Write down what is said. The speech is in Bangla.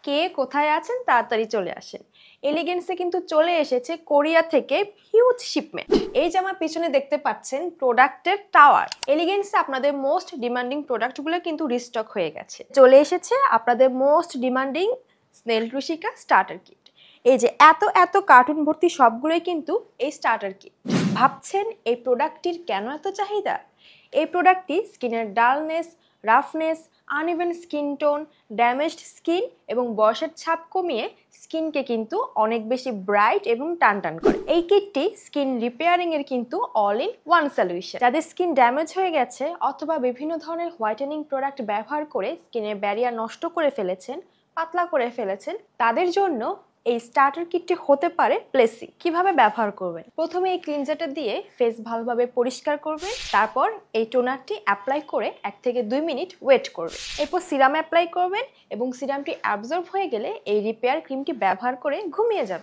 কে কোথায় আছেন তাড়াতাড়ি চলে আসেন। এলিগেন্সে কিন্তু চলে এসেছে কোরিয়া থেকে হিউজ শিপমেন্ট। এই যে আমার পিছনে দেখতে পাচ্ছেন প্রোডাক্টের টাওয়ার। এলিগেন্সে আপনাদের মোস্ট ডিমান্ডিং প্রোডাক্টগুলো কিন্তু রিস্টক হয়ে গেছে। চলে এসেছে আপনাদের মোস্ট ডিমান্ডিং স্নেল রুশিকা স্টার্টার কিট। এই যে এত এত কার্টুন ভর্তি সবগুলোই কিন্তু এই স্টার্টার কিট। ভাবছেন এই প্রোডাক্টটির কেন এত চাহিদা? এই প্রোডাক্টটি স্কিনের dullness, roughness, uneven skin tone, damaged skin এবং বয়সের ছাপ কমিয়ে স্কিনকে কিন্তু অনেক বেশি ব্রাইট এবং টানটান করে। এই কিটটি স্কিন রিপেয়ারিং এর কিন্তু অল ইন ওয়ান সলিউশন। যাদের স্কিন ড্যামেজ হয়ে গেছে অথবা বিভিন্ন ধরনের হোয়াইটেনিং প্রোডাক্ট ব্যবহার করে স্কিনের ব্যারিয়ার নষ্ট করে ফেলেছেন, পাতলা করে ফেলেছেন, তাদের জন্য এই স্টার্টার কিটটি হতে পারে ব্লেসিং। কিভাবে ব্যবহার করবেন? প্রথমে এই ক্লিনজারটা দিয়ে ফেস ভালোভাবে পরিষ্কার করবেন, তারপর এই টোনারটি অ্যাপ্লাই করে 1 থেকে 2 মিনিট ওয়েট করবেন। এরপর সিরাম অ্যাপ্লাই করবেন এবং সিরামটি অ্যাবজর্ব হয়ে গেলে এই রিপেয়ার ক্রিমটি ব্যবহার করে ঘুমিয়ে যাবেন।